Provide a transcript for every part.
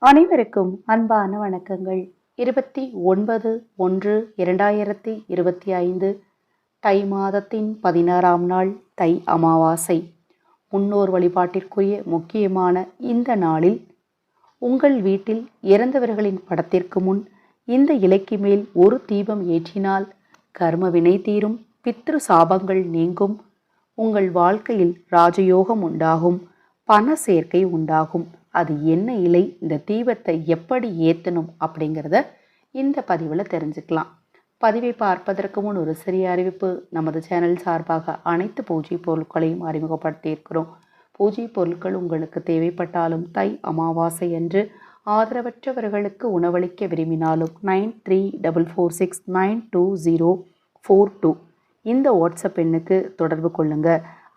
அனைவருக்கும் அன்பான வணக்கங்கள். 29/1/2025 தை மாதத்தின் 16ஆம் நாள் தை அமாவாசை. முன்னோர் வழிபாட்டிற்குரிய முக்கியமான இந்த நாளில் உங்கள் வீட்டில் இறந்தவர்களின் படத்திற்கு முன் இந்த இலைக்கு மேல் ஒரு தீபம் ஏற்றினால் கர்ம வினை தீரும், பித்ரு சாபங்கள் நீங்கும், உங்கள் வாழ்க்கையில் ராஜயோகம் உண்டாகும், பண சேர்க்கை உண்டாகும். அது என்ன இலை, இந்த தீபத்தை எப்படி ஏற்றணும் அப்படிங்கிறத இந்த பதிவில் தெரிஞ்சுக்கலாம். பதிவை பார்ப்பதற்கு முன் ஒரு சிறிய அறிவிப்பு. நமது சேனல் சார்பாக அனைத்து பூஜை பொருட்களையும் அறிமுகப்படுத்தியிருக்கிறோம். பூஜை பொருட்கள் உங்களுக்கு தேவைப்பட்டாலும் தை அமாவாசை அன்று ஆதரவற்றவர்களுக்கு உணவளிக்க விரும்பினாலும் 9344692042 இந்த வாட்ஸ்அப் எண்ணுக்கு தொடர்பு கொள்ளுங்க.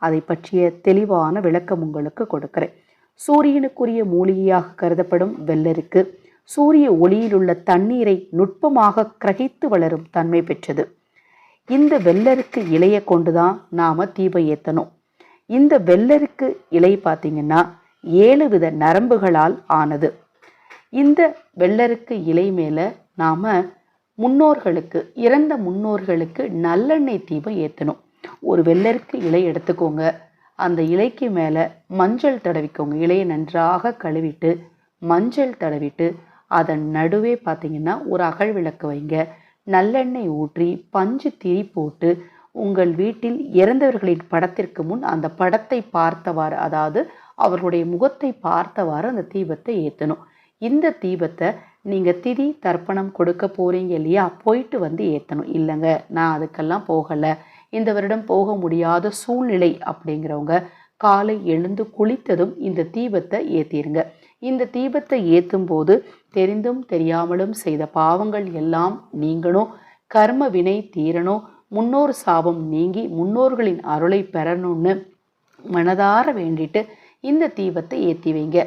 அதை பற்றிய தெளிவான விளக்கம் உங்களுக்கு கொடுக்கிறேன். சூரியனுக்குரிய மூலிகையாக கருதப்படும் வெள்ளருக்கு சூரிய ஒளியில் உள்ள தண்ணீரை நுட்பமாக கிரகித்து வளரும் தன்மை பெற்றது. இந்த வெள்ளருக்கு இலையை கொண்டுதான் நாம தீபம் ஏற்றணும். இந்த வெள்ளருக்கு இலை பார்த்தீங்கன்னா 7 வித நரம்புகளால் ஆனது. இந்த வெள்ளருக்கு இலை மேல நாம முன்னோர்களுக்கு, இறந்த முன்னோர்களுக்கு நல்லெண்ணெய் தீபம் ஏற்றணும். ஒரு வெள்ளருக்கு இலை எடுத்துக்கோங்க. அந்த இலைக்கு மேலே மஞ்சள் தடவிக்கோங்க. இலையை நன்றாக கழுவிட்டு மஞ்சள் தடவிட்டு அதன் நடுவே பார்த்தீங்கன்னா ஒரு அகல் விளக்கு வைங்க. நல்லெண்ணெய் ஊற்றி பஞ்சு திரி போட்டு உங்கள் வீட்டில் இறந்தவர்களின் படத்திற்கு முன் அந்த படத்தை பார்த்தவாறு, அதாவது அவர்களுடைய முகத்தை பார்த்தவாறு அந்த தீபத்தை ஏற்றணும். இந்த தீபத்தை நீங்கள் திதி தர்ப்பணம் கொடுக்க போகிறீங்க இல்லையா, போயிட்டு வந்து ஏற்றணும். இல்லைங்க நான் அதுக்கெல்லாம் போகலை, இந்த வருடம் போக முடியாத சூழ்நிலை அப்படிங்கிறவங்க காலை எழுந்து குளித்ததும் இந்த தீபத்தை ஏற்றிருங்க. இந்த தீபத்தை ஏற்றும் போது தெரிந்தும் தெரியாமலும் செய்த பாவங்கள் எல்லாம் நீங்கணும், கர்ம வினை தீரணும், முன்னோர் சாபம் நீங்கி முன்னோர்களின் அருளை பெறணும்னு மனதார வேண்டிட்டு இந்த தீபத்தை ஏற்றி வைங்க.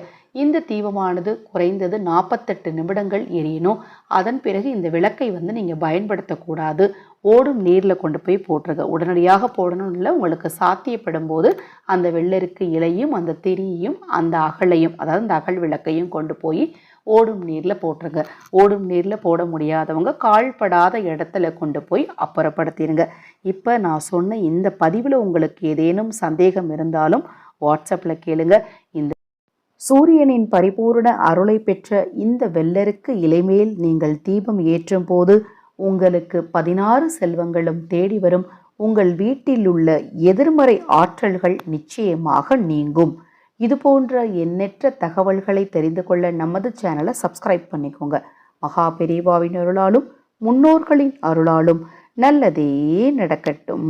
இந்த தீபமானது குறைந்தது 48 நிமிடங்கள் எரியணும். அதன் பிறகு இந்த விளக்கை நீங்கள் பயன்படுத்தக்கூடாது. ஓடும் நீரில் கொண்டு போய் போட்டுருங்க. உடனடியாக போடணும் இல்லை, உங்களுக்கு சாத்தியப்படும் போது அந்த வெள்ளருக்கு இலையும் அந்த திரியையும் அந்த அகலையும், அதாவது அந்த அகல் விளக்கையும் கொண்டு போய் ஓடும் நீரில் போட்டுருங்க. ஓடும் நீரில் போட முடியாதவங்க கால்படாத இடத்துல கொண்டு போய் அப்புறப்படுத்திடுங்க. இப்போ நான் சொன்ன இந்த பதிவில் உங்களுக்கு ஏதேனும் சந்தேகம் இருந்தாலும் வாட்ஸ்அப்பில் கேளுங்க. இந்த சூரியனின் பரிபூர்ண அருளை பெற்ற இந்த வெள்ளருக்கு இலைமேல் நீங்கள் தீபம் ஏற்றும் போது உங்களுக்கு 16 செல்வங்களும் தேடி வரும். உங்கள் வீட்டில் உள்ள எதிர்மறை ஆற்றல்கள் நிச்சயமாக நீங்கும். இது போன்ற எண்ணற்ற தகவல்களை தெரிந்து கொள்ள நமது சேனலை சப்ஸ்கிரைப் பண்ணிக்கோங்க. மகா பெரியவாவின் அருளாலும் முன்னோர்களின் அருளாலும் நல்லதே நடக்கட்டும்.